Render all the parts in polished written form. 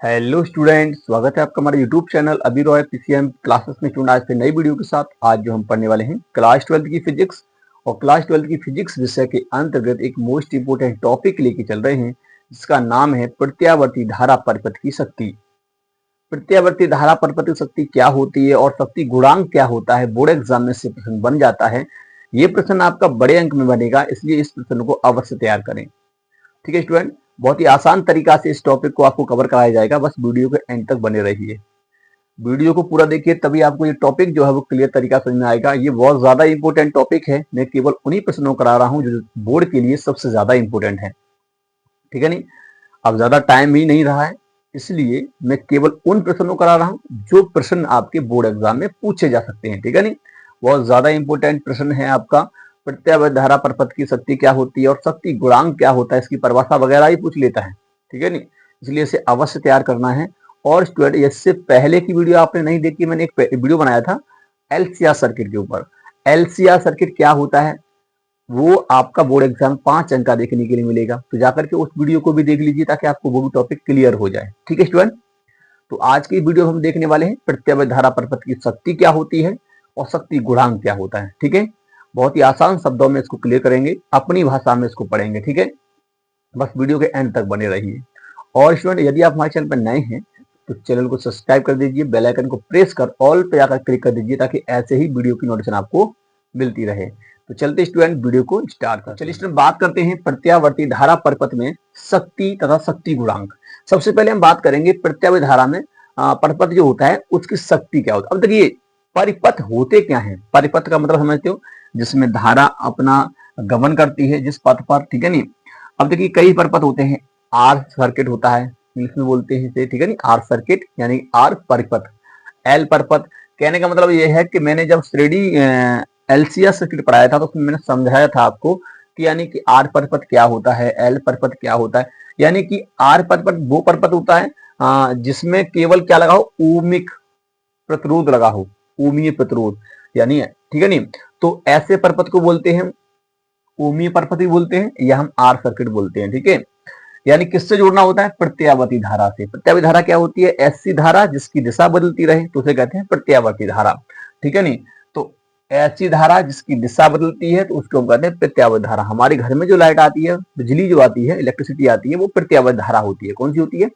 Hello student, स्वागत है आपका हमारे यूट्यूब चैनल अभी रॉय पीसीएम क्लासेस में। स्टूडेंट आज से नई वीडियो के साथ आज जो हम पढ़ने वाले हैं क्लास 12 की फिजिक्स। और क्लास 12 की फिजिक्स विषय के अंतर्गत एक मोस्ट इंपोर्टेंट टॉपिक लेके चल रहे हैं जिसका नाम है प्रत्यावर्ती धारा परिपथ की शक्ति। प्रत्यावर्ती धारा परिपथ की शक्ति क्या होती है और शक्ति गुणांक क्या होता है, बोर्ड एग्जाम में से प्रश्न बन जाता है। ये प्रश्न आपका बड़े अंक में बनेगा, इसलिए इस प्रश्न को अवश्य तैयार करें। ठीक है स्टूडेंट, बहुत ही आसान तरीका से इस टॉपिक को आपको कवर कराया जाएगा, बस वीडियो के एंड तक बने रहिए। वीडियो को पूरा देखिए, तभी आपको ये टॉपिक जो है वो क्लियर तरीका समझ में आएगा। ये बहुत ज्यादा इंपॉर्टेंट टॉपिक है, मैं केवल उन्हीं प्रश्नों करा रहा हूँ जो बोर्ड के लिए सबसे ज्यादा इंपॉर्टेंट है। ठीक है नहीं, अब ज्यादा टाइम ही नहीं रहा है, इसलिए मैं केवल उन प्रश्नों करा रहा हूँ जो प्रश्न आपके बोर्ड एग्जाम में पूछे जा सकते हैं। ठीक है नहीं, बहुत ज्यादा इंपॉर्टेंट प्रश्न है आपका। प्रत्यावर्ती धारा परिपथ की शक्ति क्या होती है और शक्ति गुणांक क्या होता है, इसकी परिभाषा वगैरह ही पूछ लेता है। ठीक है नहीं, इसलिए इसे अवश्य तैयार करना है। और स्टूडेंट, इससे पहले की वीडियो आपने नहीं देखी, मैंने एक वीडियो बनाया था एलसीआर सर्किट के ऊपर। एलसीआर सर्किट क्या होता है वो आपका बोर्ड एग्जाम 5 अंक का देखने के लिए मिलेगा, तो जाकर के उस वीडियो को भी देख लीजिए ताकि आपको वो भी टॉपिक क्लियर हो जाए। ठीक है स्टूडेंट, तो आज की वीडियो हम देखने वाले हैं प्रत्यावर्ती धारा परिपथ की शक्ति क्या होती है और शक्ति गुणांक क्या होता है। ठीक है, बहुत ही आसान शब्दों में इसको क्लियर करेंगे, अपनी भाषा में इसको पढ़ेंगे। ठीक है, बस वीडियो के एंड तक बने रहिए। और स्टूडेंट, यदि आप हमारे चैनल पर नए हैं तो चैनल को सब्सक्राइब कर दीजिए, बेल आइकन को प्रेस कर ऑल पे जाकर क्लिक कर दीजिए ताकि ऐसे ही वीडियो की नोटिफिकेशन आपको मिलती रहे। तो चलते स्टूडेंट वीडियो को स्टार्ट करते हैं। चलिए स्टूडेंट, बात करते हैं प्रत्यावर्ती धारा परिपथ में शक्ति तथा शक्ति गुणांक। सबसे पहले हम बात करेंगे प्रत्यावर्ती धारा में परिपथ जो होता है उसकी शक्ति क्या होती है। अब देखिए, परिपथ होते क्या है, परिपथ का मतलब समझते हो जिसमें धारा अपना गमन करती है जिस पथ पर। ठीक है नहीं, अब देखिए कई परिपथ होते हैं, आर सर्किट होता है इंग्लिश में बोलते हैं इसे। ठीक है नहीं, आर सर्किट यानी आर परिपथ। एल परिपथ कहने का मतलब यह है कि मैंने जब श्रेणी एलसीआर सर्किट पढ़ाया था तो उसमें मैंने समझाया था आपको कि यानी कि आर परिपथ क्या होता है, एल परिपथ क्या होता है। यानी कि आर परिपथ वो परिपथ होता है जिसमें केवल क्या लगा हो, ओमिक प्रतिरोध लगा हो, ओमीय प्रतिरोध यानी। ठीक है नहीं, तो ऐसे परिपथ को बोलते हैं ओमीय परिपथ भी बोलते हैं या हम आर सर्किट बोलते हैं। ठीक है, यानी किससे जोड़ना होता है, प्रत्यावर्ती धारा से। प्रत्यावर्ती धारा क्या होती है, ऐसी धारा जिसकी दिशा बदलती रहे तो उसे कहते हैं प्रत्यावर्ती धारा। ठीक है नहीं, तो ऐसी धारा जिसकी दिशा बदलती है तो उसको कहते हैं प्रत्यावर्ती धारा। हमारे घर में जो लाइट आती है, बिजली जो आती है, इलेक्ट्रिसिटी आती है, वो प्रत्यावर्ती धारा होती है। कौन सी होती है,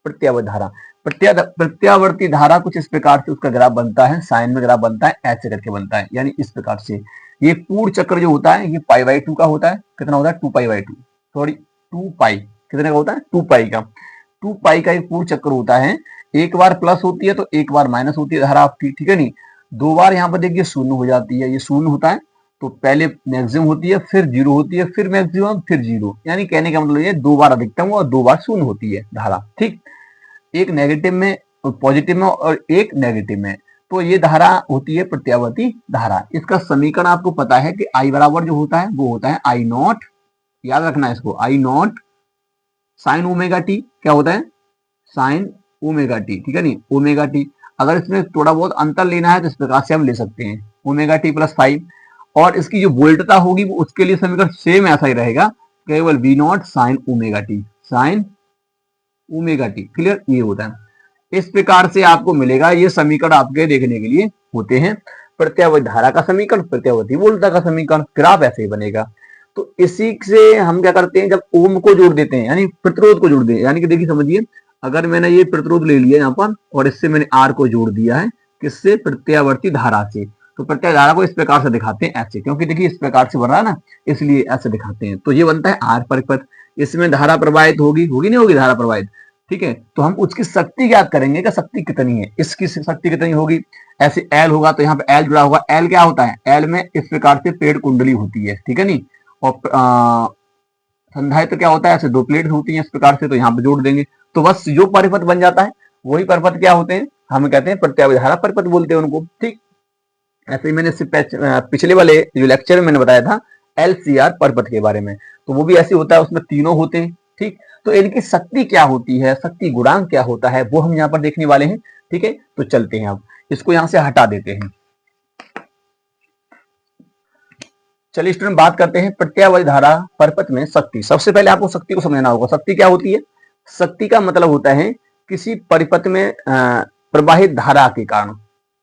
प्रत्यावर्ती धारा। प्रत्यावर्ती धारा कुछ इस प्रकार से उसका ग्राफ बनता है, साइन में ग्राफ बनता है, ऐसे करके बनता है, यानी इस प्रकार से। ये पूर्ण चक्र जो होता है ये π/2 का होता है। कितना होता है, 2π/2, सॉरी 2π, कितने का होता है, 2π का। 2π का एक पूर्ण चक्र होता है, एक बार प्लस होती है तो एक बार माइनस होती है धारा आपकी। ठीक है नहीं, दो बार यहाँ पर देखिए शून्य हो जाती है, ये शून्य होता है तो पहले मैक्सिमम होती है, फिर जीरो होती है, फिर मैक्सिमम, फिर जीरो। यानी कहने का मतलब ये दो बार अधिकतम और दो बार शून्य होती है धारा। ठीक, एक नेगेटिव में, पॉजिटिव में और एक नेगेटिव में, तो ये धारा होती है प्रत्यावर्ती धारा। इसका समीकरण आपको पता है कि आई बराबर जो होता है वो होता है आई नॉट, याद रखना है इसको, आई नॉट साइन ओमेगा टी। क्या होता है, साइन ओमेगा टी। ठीक है नहीं, ओमेगा टी। अगर इसमें थोड़ा बहुत अंतर लेना है तो इस प्रकार से हम ले सकते हैं, ओमेगा टी प्लस 5। और इसकी जो वोल्टता होगी वो उसके लिए समीकरण सेम ऐसा ही रहेगा, केवल V naught sine omega T, sine omega T. Clear, ये होता है। इस प्रकार से आपको मिलेगा, ये समीकरण आपके देखने के लिए होते हैं प्रत्यावर्ती धारा का समीकरण, प्रत्यावर्ती वोल्टता का समीकरण। ग्राफ ऐसे ही बनेगा। तो इसी से हम क्या करते हैं, जब ओम को जोड़ देते हैं यानी प्रतिरोध को जोड़ दें, यानी कि देखिए समझिए, अगर मैंने ये प्रतिरोध ले लिया यहाँ पर और इससे मैंने आर को जोड़ दिया है, किससे, प्रत्यावर्ती धारा से, तो प्रत्यावर्ती धारा को इस प्रकार से दिखाते हैं ऐसे, क्योंकि देखिए इस प्रकार से बन रहा है ना, इसलिए ऐसे दिखाते हैं। तो ये बनता है आर परिपथ, इसमें धारा प्रवाहित होगी, होगी नहीं होगी धारा प्रवाहित। ठीक है, तो हम उसकी शक्ति ज्ञात करेंगे कि शक्ति कितनी है, इसकी शक्ति कितनी होगी। ऐसे एल होगा तो यहाँ पे एल जुड़ा होगा, एल क्या होता है, एल में इस प्रकार से पेड़ कुंडली होती है। ठीक है नहीं, और संधारित्र क्या होता है, ऐसे दो प्लेट होती हैं इस प्रकार से, तो यहाँ पे जोड़ देंगे तो बस जो परिपथ बन जाता है वही परिपथ क्या होते हैं, हम कहते हैं प्रत्यावर्ती धारा परिपथ बोलते हैं उनको। ठीक, ऐसे ही मैंने पिछले वाले जो लेक्चर में मैंने बताया था एलसीआर परिपथ के बारे में, तो वो भी ऐसे होता है, उसमें तीनों होते हैं। ठीक, तो इनकी शक्ति क्या होती है, शक्ति गुणांक क्या होता है, वो हम यहाँ पर देखने वाले हैं। ठीक है, तो चलते हैं, अब इसको यहाँ से हटा देते हैं। चलिए स्टूडेंट, बात करते हैं प्रत्यावर्ती धारा परिपथ में शक्ति। सबसे पहले आपको शक्ति को समझना होगा। शक्ति क्या होती है, शक्ति का मतलब होता है किसी परिपथ में प्रवाहित धारा के कारण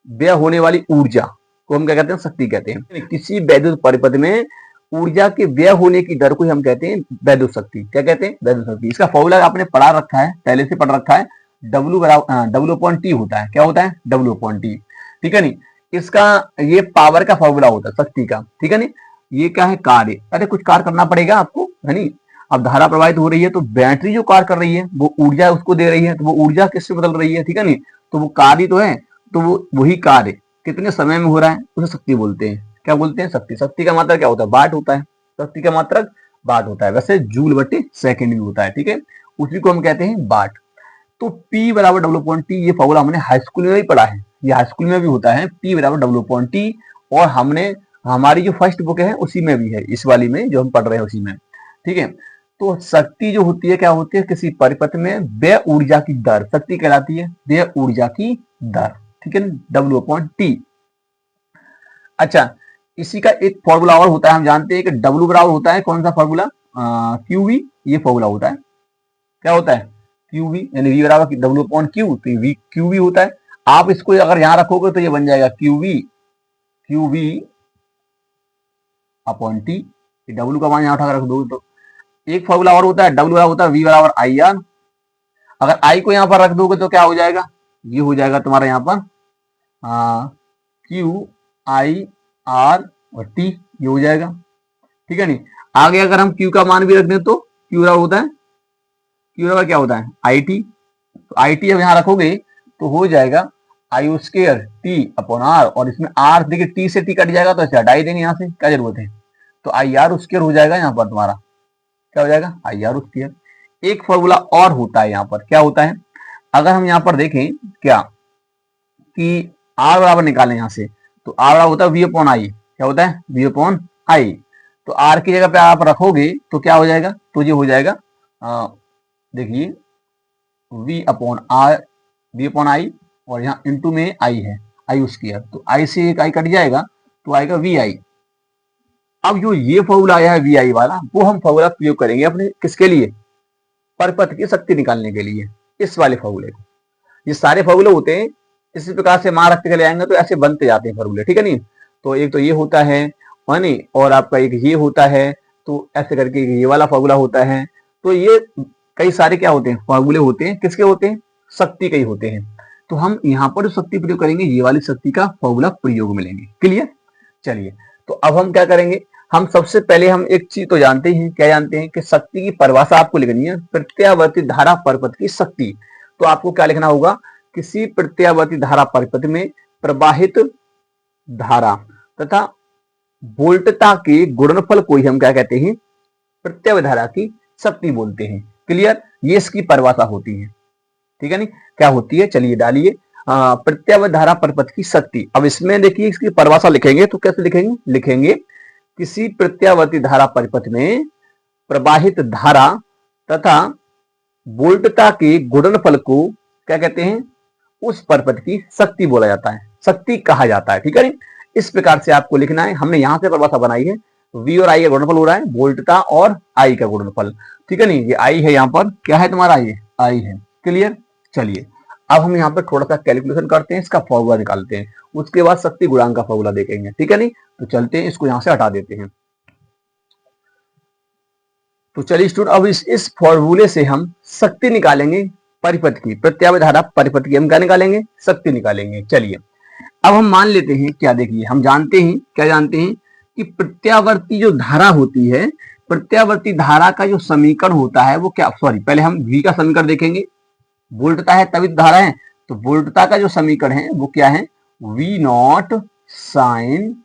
व्यय होने वाली ऊर्जा को हम क्या कहते हैं, शक्ति कहते हैं। किसी वैद्युत परिपथ में ऊर्जा के व्यय होने की दर को हम कहते हैं वैद्युत शक्ति। क्या कहते हैं, वैद्युत शक्ति। इसका फॉर्मूला आपने पढ़ा रखा है, पहले से पढ़ रखा है, W अपॉन टी होता है। क्या होता है, W अपॉन टी, ठीक है नहीं। इसका ये पावर का फॉर्मूला होता है, शक्ति का, ठीक है नहीं। ये क्या है, कार्य। अरे कुछ कार्य करना पड़ेगा आपको, है नहीं। अब धारा प्रवाहित हो रही है तो बैटरी जो कार्य कर रही है वो ऊर्जा उसको दे रही है, तो वो ऊर्जा किससे बदल रही है, ठीक है नहीं। तो वो कार्य तो है, तो वो वही कार्य कितने समय में हो रहा है उसे शक्ति बोलते हैं। क्या बोलते हैं, शक्ति। शक्ति का मात्रक क्या होता है, वाट होता है। शक्ति का मात्रक वाट होता है। वैसे जूल बटे सेकंड भी होता है, ठीक है, उसी को हम कहते हैं वाट। तो P बराबर W अपॉन टी, ये फॉर्मूला हमने हाई स्कूल में भी पढ़ा है, ये हाई स्कूल में भी होता है, P बराबर W अपॉन टी। और हमने हमारी जो फर्स्ट बुक है उसी में भी है, इस वाली में जो हम पढ़ रहे हैं उसी में, ठीक है। तो शक्ति जो होती है, क्या होती है, किसी परिपथ में व्यय ऊर्जा की दर, शक्ति कहलाती है व्यय ऊर्जा की दर, ठीक है ना, W अपॉन टी। अच्छा, इसी का एक फॉर्मूला और होता है, हम जानते हैं कि W बराबर होता है कौन सा फॉर्मूला, QV, ये फॉर्मूला होता है। क्या होता है, QV, यानी V बराबर W अपॉन Q, तो ये QV होता है। आप इसको अगर यहां रखोगे तो ये बन जाएगा QV अपॉन टी। W का मान यहां उठाकर रख दोगे तो एक फॉर्मूला और होता है, W बराबर होता है V बराबर IR। अगर I को यहां पर रख दोगे तो क्या हो जाएगा, ये हो जाएगा तुम्हारा यहां पर QIR और T, ये हो जाएगा, ठीक है नहीं। आगे अगर हम Q का मान भी रख दें तो Q बराबर होता है, Q बराबर क्या होता है, IT। तो IT अब यहां रखोगे तो हो जाएगा I square T upon R, और इसमें R देखिए T से T कट जाएगा तो ऐसे हटा ही देंगे, यहाँ से क्या जरूरत है। तो IR स्क्वायर हो जाएगा यहाँ पर तुम्हारा, क्या हो जाएगा, IR स्क्वायर। एक फॉर्मूला और होता है यहाँ पर, क्या होता है, अगर हम यहाँ पर देखें क्या कि R बराबर निकालें यहाँ से, तो R बराबर होता है V अपॉन आई। क्या होता है, V अपॉन आई। तो R की जगह पे आप रखोगे तो क्या हो जाएगा, तो ये हो जाएगा, देखिए V upon R, V upon I, और यहाँ इंटू में आई है, आई स्क्वायर। तो आई से एक आई कट जाएगा तो आएगा VI। अब जो ये फॉर्मूला आया है VI वाला, वो हम फॉर्मूला प्रयोग करेंगे अपने किसके लिए, परिपथ की शक्ति निकालने के लिए, इस वाले फॉर्मूले को। ये सारे फॉर्मूले होते हैं इसी प्रकार से, मां रखते चले आएंगे तो ऐसे बनते जाते हैं फॉर्मूले, ठीक है नहीं। तो एक तो ये होता है नहीं, और आपका एक ये होता है, तो ऐसे करके ये वाला फॉर्मूला होता है। तो ये कई सारे क्या होते हैं, फॉर्मूले होते हैं, किसके होते हैं, शक्ति के ही होते हैं। तो हम यहाँ पर जो शक्ति प्रयोग करेंगे, ये वाली शक्ति का फॉर्मूला प्रयोग में लेंगे। क्लियर, चलिए। तो अब हम क्या करेंगे, हम सबसे पहले हम एक चीज तो जानते हैं, क्या जानते हैं कि शक्ति की परिभाषा आपको लिखनी है, प्रत्यावर्ती धारा परिपथ की शक्ति। तो आपको क्या लिखना होगा, किसी प्रत्यावर्ती धारा परिपथ में प्रवाहित धारा तथा वोल्टता के गुणनफल को ही हम क्या कहते हैं, प्रत्यावर्ती धारा की शक्ति बोलते हैं। क्लियर, ये इसकी परिभाषा होती है, ठीक है नहीं। क्या होती है, चलिए डालिए, प्रत्यावर्ती धारा परिपथ की शक्ति। अब इसमें देखिए इसकी परिभाषा लिखेंगे तो कैसे लिखेंगे, लिखेंगे किसी प्रत्यावर्ती धारा परिपथ में प्रवाहित धारा तथा वोल्टता के गुणनफल को क्या कहते हैं, उस परिपथ की शक्ति बोला जाता है, शक्ति कहा जाता है, ठीक है। इस प्रकार से आपको लिखना है, हमने यहां से परिभाषा बनाई है, V और I का गुणनफल हो रहा है, वोल्टता और I का गुणनफल, ठीक है नहीं। ये I है, यहाँ पर क्या है तुम्हारा, ये I है। क्लियर, चलिए अब हम यहाँ पर थोड़ा सा कैलकुलेशन करते हैं, इसका फॉर्मूला निकालते हैं, उसके बाद शक्ति गुणांक का फॉर्मूला देखेंगे, ठीक है नहीं। तो चलते हैं, इसको यहाँ से हटा देते हैं। तो चलिए स्टूडेंट, अब इस फॉर्मूले से हम शक्ति निकालेंगे परिपथ की, प्रत्यावर्ती धारा परिपथ की हम क्या निकालेंगे, शक्ति निकालेंगे। चलिए अब हम मान लेते हैं, क्या देखिए, हम जानते हैं, क्या जानते हैं कि प्रत्यावर्ती जो धारा होती है, प्रत्यावर्ती धारा का जो समीकरण होता है वो क्या, सॉरी पहले हम V का समीकरण देखेंगे। वोल्टता है तभी धारा है, तो वोल्टता का जो समीकरण है वो क्या है, V naught sine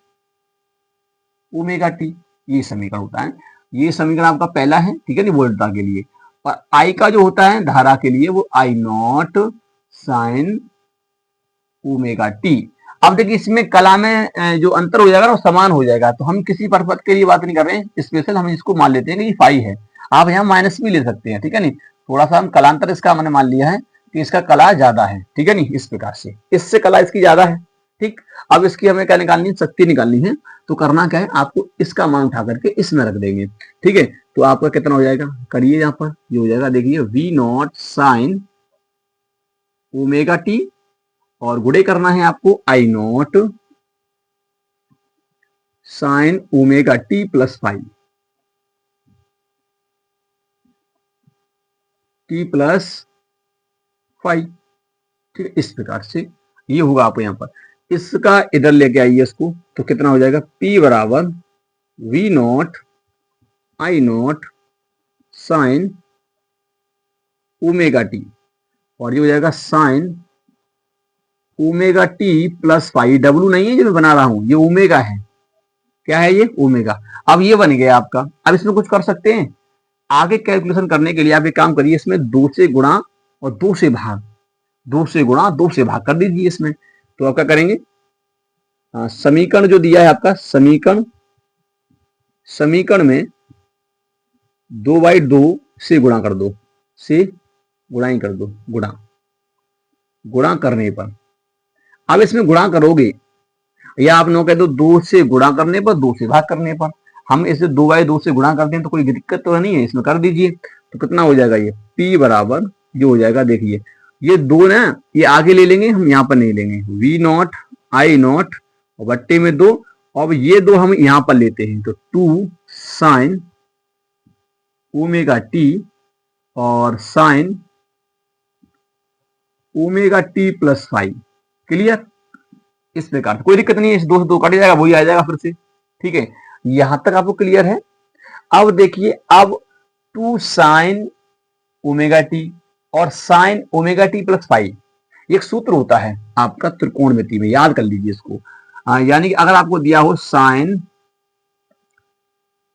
omega T, ये समीकरण होता है। ये समीकरण आपका पहला है, ठीक है नहीं, वोल्टता के लिए। और I का जो होता है धारा के लिए, वो I not sine omega T. अब देखिए इसमें कला में जो अंतर हो जाएगा ना वो समान हो जाएगा, तो हम किसी परिपथ के लिए बात नहीं कर रहे हैं, स्पेशल हम इसको मान लेते हैं कि फाई है। आप यहाँ माइनस भी ले सकते हैं, ठीक है नहीं। थोड़ा सा हम कलांतर इसका हमने मान लिया है कि इसका कला ज्यादा है, ठीक है नहीं, इस प्रकार से इससे कला इसकी ज्यादा है, ठीक। अब इसकी हमें क्या निकालनी है, शक्ति निकालनी है। तो करना क्या है, आपको इसका मान उठा करके इसमें रख देंगे, ठीक है। तो आपका कितना हो जाएगा, करिए यहाँ पर, ये हो जाएगा देखिए V naught sine omega T और गुणे करना है आपको I naught sine omega T plus five t plus five. ठीक है, इस प्रकार से ये होगा आपको यहाँ पर। इसका इधर लेके आइए इसको, तो कितना हो जाएगा P बराबर V naught I naught sine omega T और ये हो जाएगा sine omega T plus five. W नहीं है जो मैं बना रहा हूं, ये ओमेगा है। क्या है ये? ओमेगा। अब ये बन गया आपका। अब इसमें कुछ कर सकते हैं आगे कैलकुलेशन करने के लिए। आप एक काम करिए, इसमें 2 से गुणा और 2 से भाग, 2 से गुणा 2 से भाग कर दीजिए इसमें। तो आप क्या करेंगे, समीकरण जो दिया है आपका, समीकरण में 2/2 से गुणा कर दो, से गुणा ही कर दो, गुणा करने पर। अब इसमें गुणा करोगे या आप नो कह दो 2 से गुणा करने पर, 2 से भाग करने पर। हम इसे 2/2 से गुणा करते हैं तो कोई दिक्कत तो नहीं है, इसमें कर दीजिए। तो कितना हो जाएगा ये P बराबर जो हो जाएगा, देखिए ये 2 ना, ये आगे ले लेंगे, हम यहाँ पर नहीं लेंगे। वी नॉट आई नॉट और बट्टे में 2, अब ये 2 हम यहाँ पर लेते हैं, तो 2 साइन ओमेगा टी और sign omega T plus five. Clear? इस प्रकार कोई दिक्कत नहीं है, इस 2 से 2 कट जाएगा, वही आ जाएगा फिर से। ठीक है, यहां तक आपको क्लियर है। अब देखिए, अब 2 साइन ओमेगा टी और sign omega T plus five, एक सूत्र होता है आपका त्रिकोणमिति में, याद कर लीजिए इसको। यानी कि अगर आपको दिया हो साइन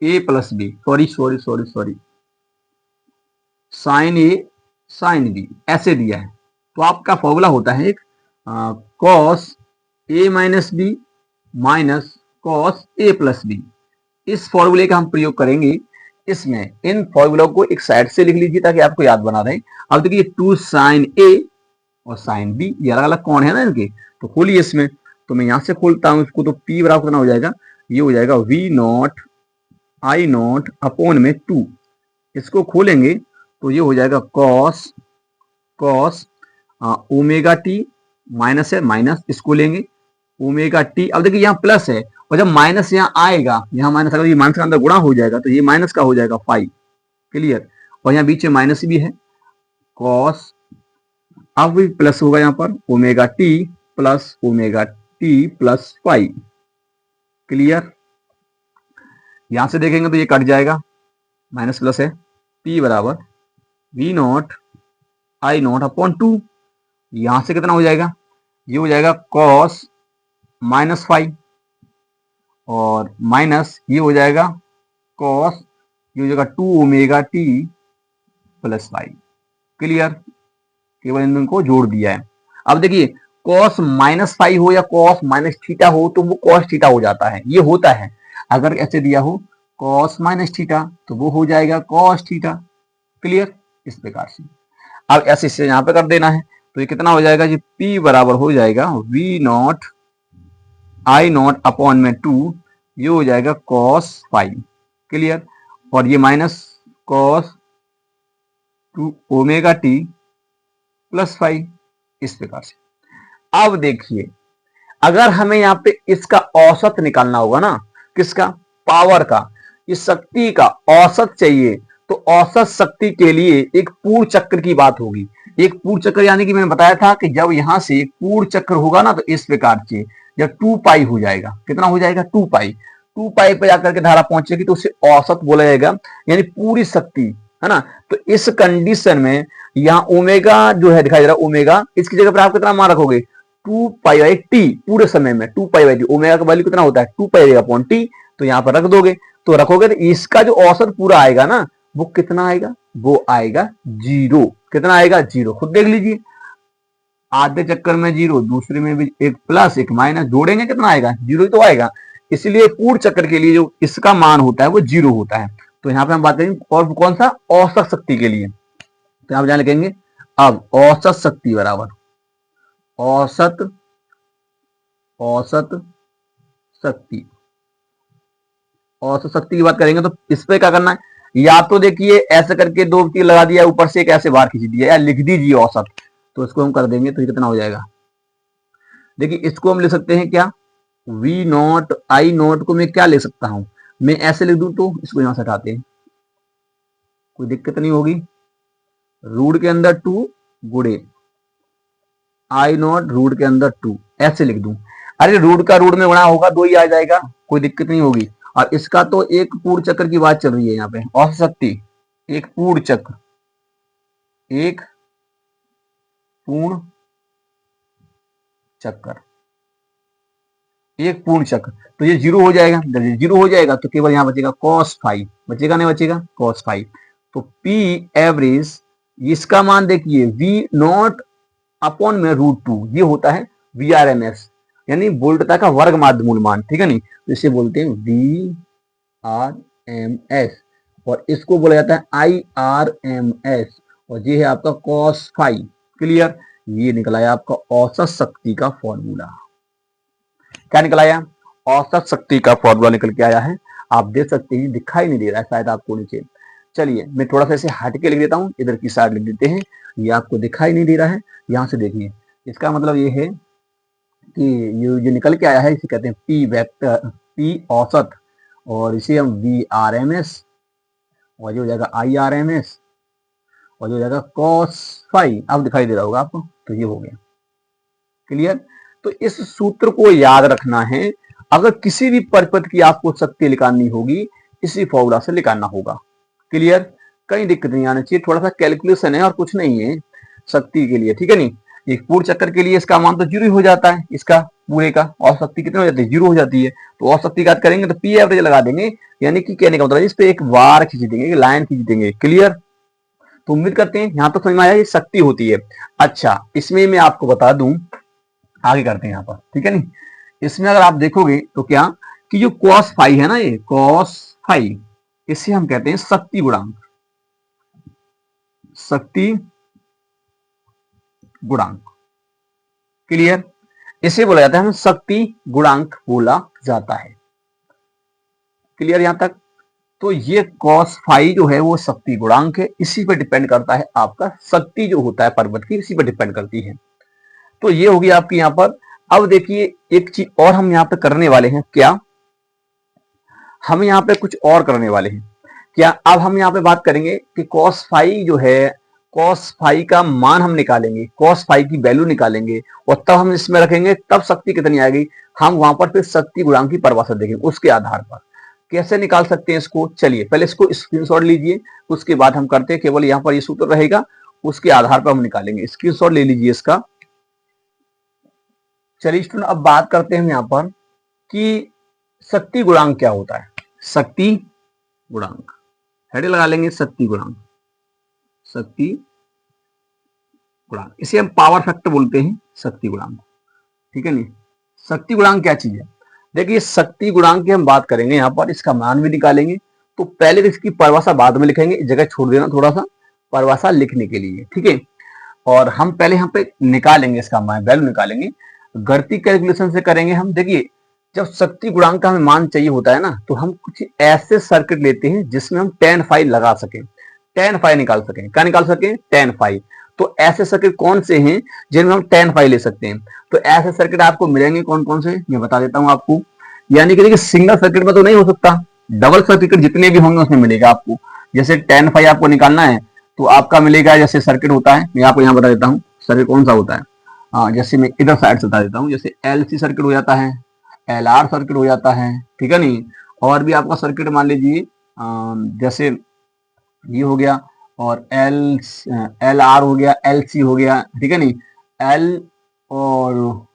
ए प्लस बी, सॉरी साइन ए साइन बी ऐसे दिया है, तो आपका फॉर्मूला होता है एक cos A minus B minus cos A plus B. इस फॉर्मूले का हम प्रयोग करेंगे इसमें। इन फॉर्मूलों को एक साइड से लिख लीजिए ताकि आपको याद बना रहे। अब देखिए 2 साइन ए और साइन बी, ये अलग अलग कौन है ना इनके, तो खोलिए इसमें। तो मैं यहां से खोलता हूं इसको, तो P बराबर कितना हो जाएगा, ये हो जाएगा V naught I naught upon में 2। इसको खोलेंगे तो ये हो जाएगा कॉस ओमेगा टी, माइनस है माइनस, इसको लेंगे ओमेगा टी। अब देखिए यहाँ प्लस है और जब माइनस यहाँ आएगा, यहाँ माइनस अगर ये माइनस के अंदर गुणा हो जाएगा तो ये माइनस का हो जाएगा 5। क्लियर? और यहाँ बीच में माइनस भी है, कॉस, अब भी प्लस होगा यहाँ पर ओमेगा टी प्लस 5। क्लियर? यहां से देखेंगे तो ये कट जाएगा, माइनस प्लस है। P बराबर V naught I naught upon 2, यहां से कितना हो जाएगा, ये हो जाएगा कॉस -5 और माइनस ये हो जाएगा कॉस, ये हो जाएगा 2 ओमेगा टी प्लस 5। क्लियर? केवल इन दोनों को जोड़ दिया है। अब देखिए कॉस -5 हो या कॉस माइनस थीटा हो तो वो कॉस थीटा हो जाता है, ये होता है। अगर ऐसे दिया हो कॉस माइनस थीटा तो वो हो जाएगा कॉस थीटा। क्लियर? इस प्रकार से अब ऐसे इससे यहां पे कर देना है, तो ये कितना हो जाएगा जी, P बराबर हो जाएगा V naught I naught upon में 2, ये हो जाएगा कॉस 5। क्लियर? और ये minus cos 2 omega T plus 5, इस प्रकार से। अब देखिए, अगर हमें यहाँ पे इसका औसत निकालना होगा ना, किसका, पावर का, इस शक्ति का औसत चाहिए, तो औसत शक्ति के लिए एक पूर्ण चक्र की बात होगी। एक पूर्ण चक्र यानी कि मैंने बताया था कि जब यहां से एक पूर्ण चक्र होगा ना, तो इस प्रकार से जब 2 पाई हो जाएगा, कितना हो जाएगा 2 पाई, 2 पाई पे जाकर के धारा पहुंचेगी तो उसे औसत बोला जाएगा, यानी पूरी शक्ति, है ना। तो इस कंडीशन में यहाँ ओमेगा जो है दिखाई दे रहा है, ओमेगा, इसकी जगह पर आप कितना मान रखोगे, 2 पाई बाई टी, पूरे समय में 2 पाई बाई टी, ओमेगा का वैल्यू कितना होता है 2 पाई अपॉन टी, तो यहाँ पर रख दोगे, तो रखोगे तो इसका जो औसत पूरा आएगा ना, वो कितना आएगा, वो आएगा 0। कितना आएगा 0, खुद देख लीजिए, आधे चक्कर में 0, दूसरे में भी एक प्लस एक माइनस, जोड़ेंगे कितना आएगा 0 ही तो आएगा। इसलिए पूर्ण चक्र के लिए जो इसका मान होता है वो 0 होता है। तो यहाँ पे हम बात करेंगे और कौन सा, औसत शक्ति के लिए, तो यहाँ जान लिखेंगे अब औसत शक्ति बराबर औसत शक्ति, औसत शक्ति की बात करेंगे तो इस पे क्या करना है, या तो देखिए ऐसे करके 2 तीर लगा दिया, ऊपर से एक ऐसे बार खींच दिया, या लिख दीजिए औसत, तो इसको हम कर देंगे तो ये कितना हो जाएगा। देखिए इसको हम ले सकते हैं क्या, वी नॉट आई नॉट को मैं क्या ले सकता हूं, मैं ऐसे लिख दूं तो इसको यहां से हटाते हैं, कोई दिक्कत नहीं होगी। रूट के अंदर 2 गुड़े आई नॉट रूट के अंदर 2 ऐसे लिख दूं। अरे रूट का रूट में गुणा होगा 2 ही आ जाएगा, कोई दिक्कत नहीं होगी। और इसका तो एक पूर्ण चक्र की बात चल रही है यहाँ पे, औसत शक्ति एक पूर्ण चक्र, एक पूर्ण चक्र, एक पूर्ण चक्र, तो ये 0 हो जाएगा। जब ये 0 हो जाएगा तो केवल यहाँ बचेगा cos फाइव, बचेगा नहीं बचेगा cos फाइव। तो P एवरेज इसका मान देखिए V नॉट अपॉन में √2, ये होता है VRMS यानी वोल्टता का वर्ग माध्यमूल मान, ठीक है नहीं, तो इसे बोलते हैं VRMS और इसको बोला जाता है IRMS और ये है आपका cos फाइव। क्लियर, ये निकला है आपका औसत शक्ति का फॉर्मूला। क्या निकल आया, औसत शक्ति का फॉर्मूला निकल के आया है। आप देख सकते हैं दिखाई नहीं दे रहा है शायद आपको नीचे, चलिए मैं थोड़ा सा इसे हट के लिख देता हूं, इधर की साइड लिख देते हैं, ये आपको दिखाई नहीं दे रहा है। यहां से देखिए इसका मतलब ये है कि ये जो निकल के आया है इसे कहते हैं पी वेक्टर, पी औसत, और इसे हम VRMS और ये हो जाएगा IRMS और ये हो जाएगा cos फाइव। अब दिखाई दे रहा होगा आपको, तो ये हो गया। क्लियर, तो इस सूत्र को याद रखना है, अगर किसी भी परिपथ की आपको शक्ति निकालनी होगी इसी फॉर्मूला से निकालना होगा। क्लियर, कहीं दिक्कत नहीं आना चाहिए, थोड़ा सा कैलकुलेशन है और कुछ नहीं है शक्ति के लिए, ठीक है नहीं। एक पूर्ण चक्कर के लिए इसका मान तो 0 हो जाता है, इसका पूरे का और शक्ति कितनी हो जाती है, 0 हो जाती है। तो और शक्ति याद करेंगे तो P एवरेज लगा देंगे, यानी कि कहने का मतलब इस पे एक बार खींच देंगे, लाइन खींच देंगे। क्लियर, तो उम्मीद करते हैं यहाँ तो समझ में आया, ये शक्ति होती है। अच्छा इसमें मैं आपको बता दूं, आगे करते हैं यहाँ पर, ठीक है नहीं। इसमें अगर आप देखोगे तो क्या कि जो cos फाइव है ना, ये cos फाइव, इसे हम कहते हैं शक्ति गुणांक, शक्ति गुणांक। क्लियर, इसे बोला जाता है शक्ति गुणांक बोला जाता है। क्लियर यहां तक, तो ये cos फाइव जो है वो शक्ति गुणांक है, इसी पे डिपेंड करता है आपका शक्ति जो होता है पर्वत की, इसी पे डिपेंड करती है। तो ये होगी आपकी यहाँ पर। अब देखिए एक चीज और हम यहाँ पे करने वाले हैं, क्या हम यहाँ पे कुछ और करने वाले हैं क्या, अब हम यहाँ पे बात करेंगे कि cos फाइव जो है, cos फाइव का मान हम निकालेंगे, cos फाइव की वैल्यू निकालेंगे और तब हम इसमें रखेंगे, तब शक्ति कितनी आएगी, हम वहां पर फिर शक्ति गुणांक की परिभाषा देखेंगे। उसके आधार पर कैसे निकाल सकते हैं इसको, चलिए पहले इसको स्क्रीनशॉट लीजिए, उसके बाद हम करते हैं, केवल यहाँ पर ये सूत्र रहेगा, उसके आधार पर हम निकालेंगे। स्क्रीनशॉट ले लीजिए इसका। चलिए स्टूडेंट अब बात करते हैं यहाँ पर कि शक्ति गुणांक क्या होता है। शक्ति गुणांक हेड लगा लेंगे, शक्ति गुणांक, शक्ति गुणांक, इसे हम पावर फैक्टर बोलते हैं, शक्ति गुणांक, ठीक है नहीं। शक्ति गुणांक क्या चीज है, देखिए शक्ति गुणांक की हम बात करेंगे यहाँ पर, इसका मान भी निकालेंगे। तो पहले इसकी परिभाषा बाद में लिखेंगे, इस जगह छोड़ देना थोड़ा सा परिभाषा लिखने के लिए, ठीक है। और हम पहले यहाँ पे निकालेंगे इसका मान, वैल्यू निकालेंगे, गणितीय कैलकुलेशन से करेंगे हम। देखिए जब शक्ति गुणांक का हमें मान चाहिए होता है ना, तो हम कुछ ऐसे सर्किट लेते हैं जिसमें हम tan फाइव लगा सकें, tan फाइव निकाल सकें। क्या निकाल सकें, tan फाइव। तो ऐसे सर्किट कौन से हैं जिनमें हम tan फाइव ले सकते हैं, तो ऐसे सर्किट आपको मिलेंगे कौन कौन से, मैं बता देता हूं आपको। यानी कि देखिए सिंगल सर्किट में तो नहीं हो सकता, डबल सर्किट जितने भी होंगे उसमें मिलेगा आपको। जैसे tan फाइव आपको निकालना है तो आपका मिलेगा, जैसे सर्किट होता है, मैं आपको यहाँ बता देता हूँ सर्किट कौन सा होता है। हाँ जैसे मैं इधर साइड से बता देता हूँ, जैसे LC सर्किट हो जाता है, LR सर्किट हो जाता है, ठीक है नहीं। और भी आपका सर्किट मान लीजिए जैसे ये हो गया, और LR हो गया, LC हो गया, ठीक है नहीं। L और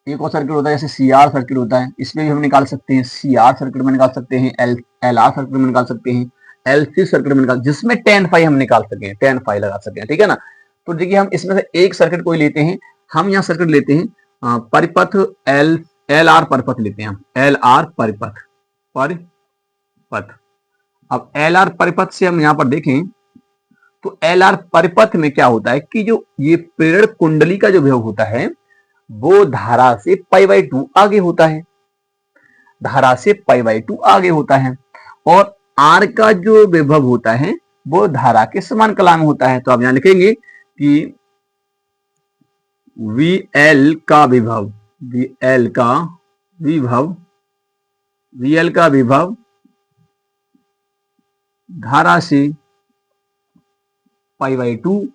एक और सर्किट होता है जैसे CR सर्किट होता है, इसमें भी हम निकाल सकते हैं, CR सर्किट में निकाल सकते हैं, LR सर्किट में निकाल सकते हैं, LC सर्किट में निकाल, जिसमें tan फाइव हम निकाल सकें, tan फाइव लगा सकें, ठीक है ना। तो देखिए हम इसमें से एक सर्किट कोई लेते हैं, हम यहाँ सर्किट लेते हैं परिपथ LR परिपथ लेते हैं हम, LR परिपथ, परिपथ। अब LR परिपथ से हम यहाँ पर देखें तो LR परिपथ में क्या होता है कि जो ये प्रेरण कुंडली का जो विभव होता है वो धारा से π/2 आगे होता है, धारा से π/2 आगे होता है, और R का जो विभव होता है वो धारा के समानुपाती में होता है। तो आप यहाँ लिखेंगे कि VL का विभव, VL का विभव, VL का विभव धारा से π/2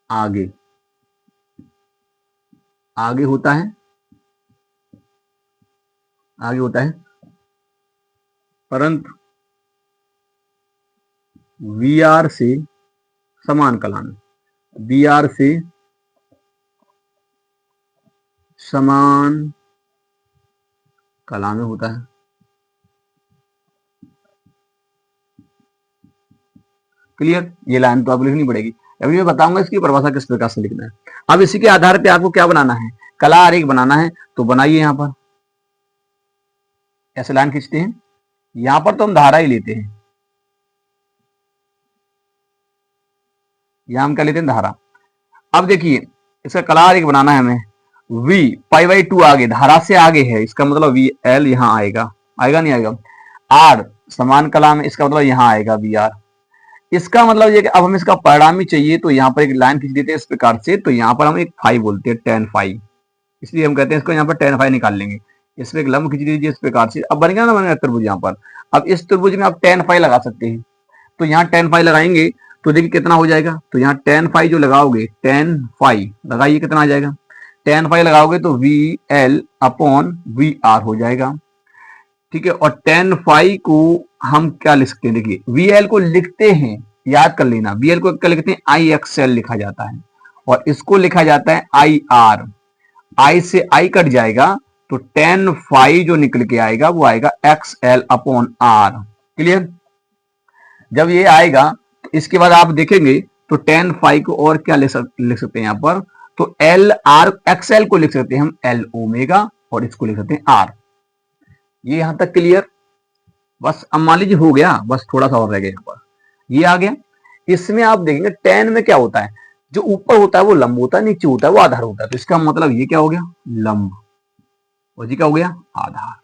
आगे होता है, परंतु VR से समान कला में, VR से समान कला में होता है। क्लियर? ये लाइन तो आपको लिखनी पड़ेगी। अभी मैं बताऊंगा इसकी परिभाषा किस प्रकार से लिखना है। अब इसी के आधार पे आपको क्या बनाना है, कला आरेख बनाना है। तो बनाइए, यहां पर ऐसे लाइन खींचते हैं। यहां पर तो हम धारा ही लेते हैं, यहां हम क्या लेते हैं, धारा। अब देखिए इसका कला आरेख बनाना है हमें। V π/2 आगे, धारा से आगे है, इसका मतलब VL यहां आएगा, नहीं आएगा। R समान कला में, इसका मतलब यहां आएगा VR। इसका मतलब ये कि अब हमें इसका परिणामी चाहिए, तो यहाँ पर एक लाइन खींच देते हैं इस प्रकार से। तो यहाँ पर हम एक फाई बोलते हैं, tan फाई, इसलिए हम कहते हैं इसको यहाँ पर tan फाई निकाल लेंगे। इसमें एक लंब खींच दीजिए इस प्रकार से। अब बन गया ना, बनेगा त्रिभुज यहाँ पर। अब इस त्रिभुज में आप tan फाई लगा सकते हैं। तो यहाँ tan फाई लगाएंगे तो देखिए कितना हो जाएगा। तो यहाँ tan फाई जो लगाओगे, tan फाई लगाइए, कितना आ जाएगा। tan फाई लगाओगे तो VL/VR हो जाएगा, ठीक है। और tan फाई को हम क्या लिख सकते हैं, देखिए VL को लिखते हैं, याद कर लेना, VL को क्या लिखते हैं, IXL लिखा जाता है, और इसको लिखा जाता है IR। I से I कट जाएगा तो tan फाई जो निकल के आएगा वो आएगा XL/R। क्लियर? जब ये आएगा तो इसके बाद आप देखेंगे तो tan फाई को और क्या लिख सकते हैं यहाँ पर, तो LR, XL को लिख सकते हैं हम L ओमेगा, और इसको लिख सकते हैं R। ये यहां तक क्लियर? बस अब मान लीजिए हो गया, बस थोड़ा सा और रह गया यहाँ पर, ये आ गया। इसमें आप देखेंगे tan में क्या होता है, जो ऊपर होता है वो लंब होता है, नीचे होता है वो आधार होता है। तो इसका मतलब ये क्या हो गया, लंब, और जी क्या हो गया, आधार।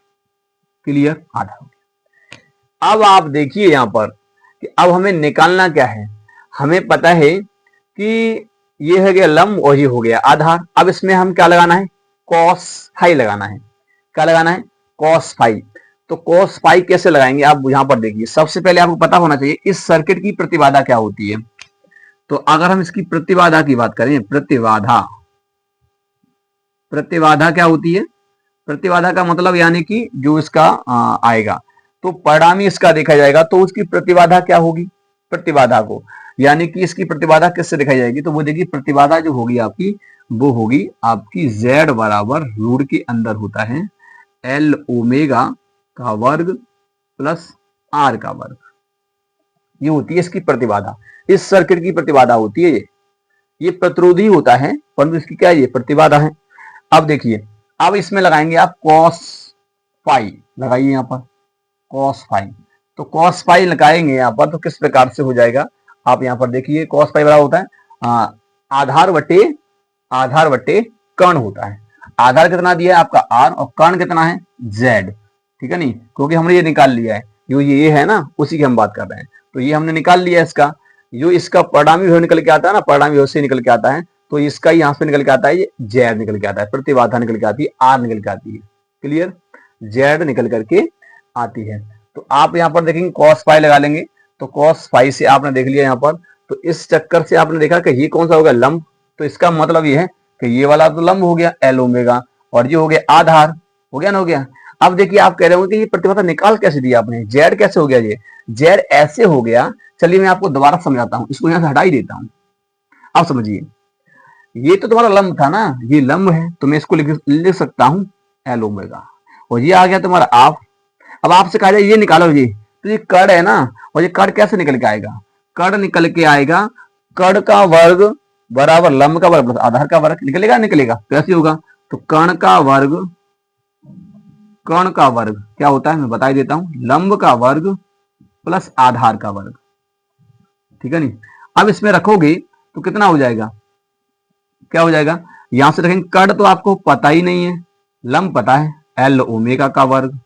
क्लियर? आधार हो गया। अब आप देखिए यहां पर कि अब हमें निकालना क्या है। हमें पता है कि ये है गया लंब और ये हो गया आधार। अब इसमें हम क्या लगाना है, cos फाई लगाना है। क्या लगाना है, cos फाई। तो cos फाई कैसे लगाएंगे, आप यहां पर देखिए। सबसे पहले आपको पता होना चाहिए इस सर्किट की प्रतिबाधा क्या होती है। तो अगर हम इसकी प्रतिबाधा की बात करें, प्रतिबाधा क्या होती है, प्रतिबाधा का मतलब यानी कि जो इसका आएगा, तो परिणामी इसका देखा जाएगा, तो उसकी प्रतिबाधा क्या होगी, प्रतिबाधा को, यानी कि इसकी प्रतिबाधा किससे दिखाई जाएगी, तो वो देखिए प्रतिबाधा जो होगी आपकी, वो होगी आपकी Z बराबर रूट के अंदर होता है L ओमेगा का वर्ग प्लस R का वर्ग। ये होती है इसकी प्रतिबाधा, इस सर्किट की प्रतिबाधा होती है। ये प्रतिरोधी होता है, परंतु इसकी क्या है, ये प्रतिबाधा है। अब देखिए, अब इसमें लगाएंगे आप cos फाई, लगाइए यहाँ पर cos फाई। तो cos फाई लगाएंगे यहाँ पर, तो किस प्रकार से हो जाएगा, आप यहाँ पर देखिए cos फाई बराबर होता है आधार बटे कर्ण होता है। आधार कितना दिया है आपका R, और कर्ण कितना है Z, ठीक है नहीं, क्योंकि हमने ये निकाल लिया है, जो ये है ना उसी की हम बात कर रहे हैं। तो ये हमने निकाल लिया इसका, जो इसका परिणामी विभव निकल के आता है ना, परिणामी विभव से निकल के आता है, तो इसका यहाँ से निकल के आता है, ये Z निकल के आता है, प्रतिबाधा निकल के आती है, R निकल के आती है। क्लियर? Z निकल करके आती है। तो आप यहाँ पर देखेंगे cos फाई लगा लेंगे, तो cos फाई से आपने देख लिया यहाँ पर, तो इस चक्कर से आपने देखा कि ये कौन सा होगा, लंब। तो इसका मतलब ये है कि ये वाला तो लंब हो गया L ओमेगा, और ये हो गया आधार, हो गया ना, हो गया। अब देखिए आप कह रहे हो कि ये प्रतिबाधा निकाल कैसे दिया आपने, Z कैसे हो गया, ये Z ऐसे हो गया। चलिए मैं आपको दोबारा समझाता हूँ, इसको यहाँ से हटा ही देता हूँ। अब समझिए, ये तो तुम्हारा लंब था ना, ये लंब है, तो मैं इसको लिख सकता हूँ L ओमेगा, और ये आ गया तुम्हारा आप। अब आपसे कहा जाए ये निकालो जी, तो ये कर्ण है ना, और ये कर्ण कैसे निकल के आएगा, कर्ण निकल के आएगा कर्ण का वर्ग बराबर लंब का वर्ग प्लस आधार का वर्ग, निकलेगा निकलेगा, कैसे होगा, तो कर्ण का वर्ग क्या होता है मैं बता ही देता हूं, लंब का वर्ग प्लस आधार का वर्ग, ठीक है नहीं। अब इसमें रखोगे तो कितना हो जाएगा, क्या हो जाएगा, यहां से रखेंगे कर्ण तो आपको पता ही नहीं है, लंब पता है L ओमेगा का वर्ग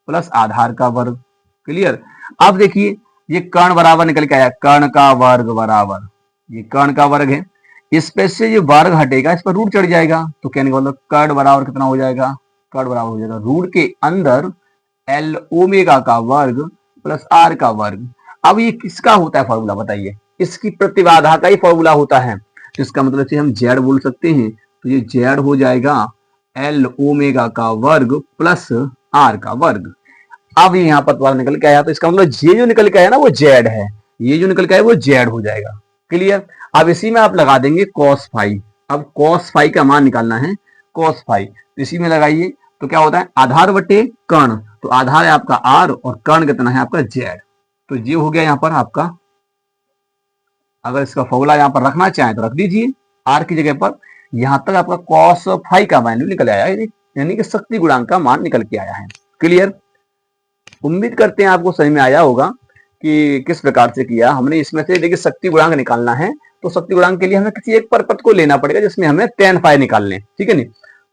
प्लस आधार का वर्ग। क्लियर? अब देखिए ये कर्ण बराबर निकल के आया, कर्ण का वर्ग बराबर ये कर्ण का वर्ग है, इस पे से ये वर्ग हटेगा, इस पर रूट चढ़ जाएगा, तो कहने का मतलब कर्ण बराबर कितना हो जाएगा, कर्ण बराबर हो जाएगा रूट के अंदर एल ओमेगा का वर्ग प्लस आर का वर्ग। अब ये किसका होता है फॉर्मूला बताइए, इसकी प्रतिबाधा का ही फॉर्मूला होता है, तो इसका मतलब से हम जेड बोल सकते हैं, तो ये जेड हो जाएगा एल ओमेगा का वर्ग प्लस आर का वर्ग। अब यहाँ पर तुम्हारा निकल के आया, तो इसका मतलब ये जो निकल के आया ना वो जेड है, ये जो निकल के आया वो जेड हो जाएगा। क्लियर। अब इसी में आप लगा देंगे कॉस फाई, अब कॉस फाई का मान निकालना है, कॉस फाई तो इसी में लगाइए, तो क्या होता है आधार बटे कर्ण, तो आधार है आपका आर और कर्ण कितना है आपका जेड, तो ये हो गया यहाँ पर आपका। अगर इसका फॉर्मूला यहाँ पर रखना चाहें तो रख दीजिए आर की जगह पर, यहां तक आपका कॉस फाई का वैल्यू निकल आया, यानी कि शक्ति गुणांक का मान निकल के आया है। क्लियर। उम्मीद करते हैं आपको समझ में आया होगा कि किस प्रकार से किया हमने। इसमें से देखिए शक्ति गुणांक निकालना है, तो शक्ति गुणांक के लिए हमें किसी एक परपथ को लेना पड़ेगा जिसमें हमें tan फाई निकालने, ठीक है नहीं,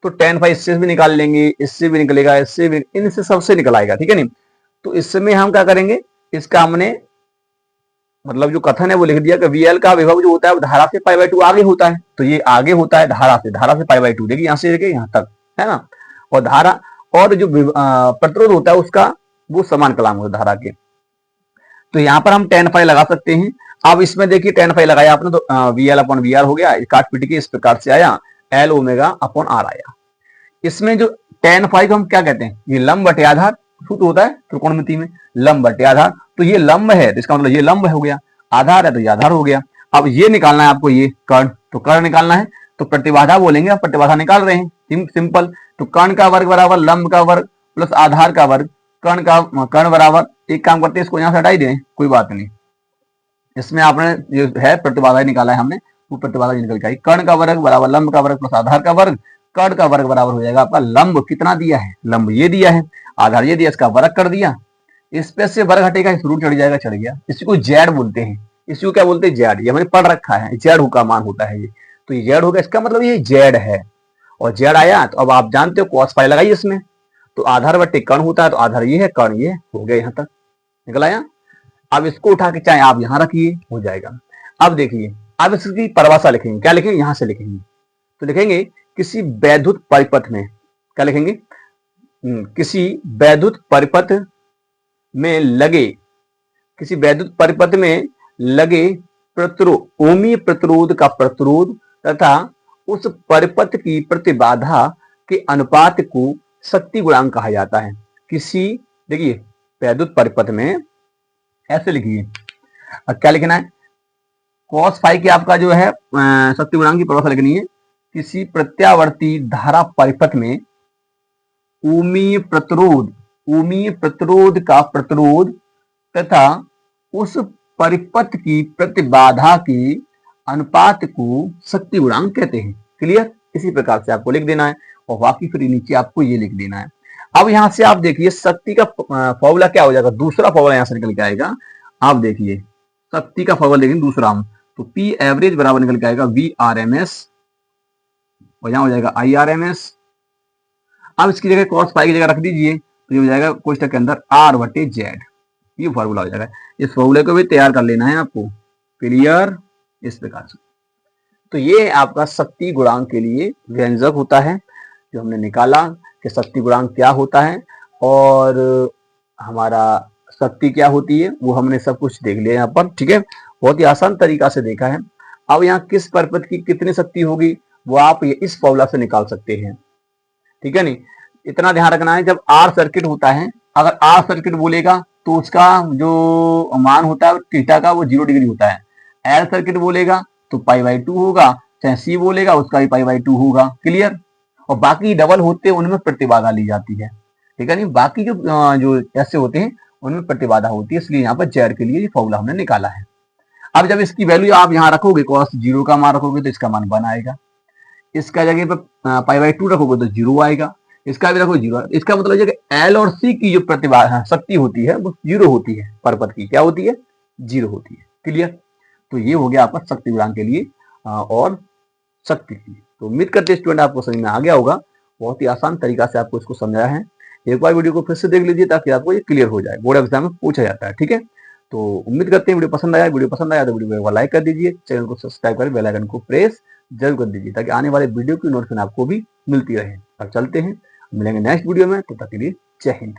तो tan फाई इससे भी निकाल लेंगे, इससे भी निकलेगा, इससे भी, इनसे सबसे निकल आएगा, ठीक है नहीं। तो इसमें हम क्या करेंगे, इसका हमने मतलब जो कथन है वो लिख दिया कि VL का विभव जो होता है धारा से पाई बाई 2 आगे होता है, तो ये आगे होता है धारा से पाई बाई 2, देखिए यहाँ से लेके यहाँ तक है ना, और धारा और जो प्रतिरोध होता है उसका वो समान कलाम होता है धारा के, तो यहाँ पर हम tan फाई लगा सकते हैं। अब इसमें देखिए tan फाई लगाया आपने तो VL अपॉन VR हो गया, काट पीट के इस प्रकार से आया, L ओमेगा अपॉन R आया। इसमें जो tan फाई को हम क्या कहते हैं, ये लंब बटे आधार, सूत्र होता है त्रिकोणमिति में लंब बटे आधार, तो ये लंब है तो इसका मतलब ये लंब हो गया, आधार है तो ये आधार हो गया। अब ये निकालना है आपको, ये कर्ण, तो कर्ण निकालना है तो प्रतिबाधा बोलेंगे, अब प्रतिबाधा निकाल रहे हैं सिंपल, तो कर्ण का वर्ग बराबर लंब का वर्ग प्लस आधार का वर्ग, कर्ण बराबर, एक काम करते हैं इसको यहाँ से हटा ही दें, कोई बात नहीं, इसमें आपने जो है प्रतिबाधा निकाला है हमने, वो प्रतिबाधा निकल के आई, कर्ण का वर्ग बराबर लंब का वर्ग प्लस आधार का वर्ग, कर्ण का वर्ग बराबर हो जाएगा आपका लंब कितना दिया है, लंब ये दिया है, आधार ये दिया, इसका वर्ग कर दिया, इस पे से वर्ग हटेगा, इस रूट चढ़ जाएगा, चढ़ गया, इसको जेड बोलते हैं, इसको क्या बोलते हैं जेड, ये हमने पढ़ रखा है, जेड का मान होता है ये, तो ये जेड होगा, इसका मतलब ये जेड है, और जेड आया तो अब आप जानते हो कॉस फाई लगाइए इसमें, तो आधार बट्टे कर्ण होता है, तो आधार ये है, कर्ण ये हो गया, यहाँ तक निकल आया। अब इसको उठा के चाहे आप यहां रखिए, हो जाएगा। अब देखिए, अब इसकी परिभाषा लिखेंगे, क्या लिखेंगे, यहां से लिखेंगे, तो लिखेंगे किसी वैद्युत परिपथ में, क्या लिखेंगे, किसी वैद्युत परिपथ में लगे, किसी वैद्युत परिपथ में लगे प्रतिरोध, ओमीय प्रतिरोध का प्रतिरोध तथा उस परिपथ की प्रतिबाधा के अनुपात को शक्ति गुणांक कहा जाता है। किसी, देखिए वैद्युत परिपथ में ऐसे लिखिए, क्या लिखना है, कॉस फाई की आपका जो है शक्ति गुणांक की परिभाषा लिखनी है, किसी प्रत्यावर्ती धारा परिपथ में ओमीय प्रतिरोध का प्रतिरोध तथा उस परिपथ की प्रतिबाधा के अनुपात को शक्ति गुणांक कहते हैं। क्लियर। इसी प्रकार से आपको लिख देना है, और बाकी फिर नीचे आपको ये लिख देना है। अब यहां से आप देखिए शक्ति का फॉर्मूला क्या हो जाएगा, दूसरा फॉर्मूला यहां से निकल के आएगा, आप देखिए शक्ति का फॉर्मूला देखेंगे दूसरा हम, तो P एवरेज बराबर निकल के आएगा VRMS, और यहां हो जाएगा IRMS। अब इसकी जगह कॉस फाई की जगह रख दीजिए, तो ये हो जाएगा कोष्टक के अंदर R बटे जेड, ये फॉर्मूला हो जाएगा। इस फॉर्मूले को भी तैयार कर लेना है आपको। क्लियर। इस प्रकार से तो ये आपका शक्ति गुणांक के लिए व्यंजक होता है, जो हमने निकाला कि शक्ति गुणांक क्या होता है और हमारा शक्ति क्या होती है, वो हमने सब कुछ देख लिया यहाँ पर। ठीक है, बहुत ही आसान तरीका से देखा है। अब यहाँ किस परिपथ की कितनी शक्ति होगी वो आप ये इस फॉर्मूला से निकाल सकते हैं। ठीक है नहीं, इतना ध्यान रखना है, जब आर सर्किट होता है, अगर आर सर्किट बोलेगा तो उसका जो मान होता है थीटा का वो 0 डिग्री होता है, एल सर्किट बोलेगा तो पाई बाई 2 होगा, चाहे सी बोलेगा उसका भी पाई बाई 2 होगा। क्लियर। और बाकी डबल होते हैं उनमें प्रतिबाधा ली जाती है। ठीक है नहीं, बाकी जो ऐसे होते हैं उनमें प्रतिबाधा होती है, इसलिए यहाँ पर जेड के लिए ये फॉर्मूला हमने निकाला है। अब जब इसकी वैल्यू आप यहाँ रखोगे, कॉस 0 का मान रखोगे तो इसका मान 1 आएगा, इसका जगह पर पाई बाई 2 रखोगे तो 0 आएगा, इसका भी रखो 0। इसका मतलब है कि एल और सी की जो प्रतिबाधा शक्ति होती है वो 0 होती है, परिपथ की क्या होती है, 0 होती है। क्लियर। तो ये हो गया आपका शक्ति गुणांक के लिए और शक्ति की। तो उम्मीद करते हैं स्टूडेंट आपको समझ में आ गया होगा, बहुत ही आसान तरीका से आपको इसको समझाया है। एक बार वीडियो को फिर से देख लीजिए ताकि आपको ये क्लियर हो जाए, बोर्ड एग्जाम में पूछा जाता है। ठीक है, तो उम्मीद करते हैं वीडियो पसंद आया। वीडियो पसंद आया तो वीडियो को लाइक कर दीजिए, चैनल को सब्सक्राइब कर बेल आइकन को प्रेस जरूर कर दीजिए ताकि आने वाले वीडियो की नोटिफिकेशन आपको भी मिलती रहे। अब चलते हैं, मिलेंगे नेक्स्ट वीडियो में, तब तक के लिए जय हिंद।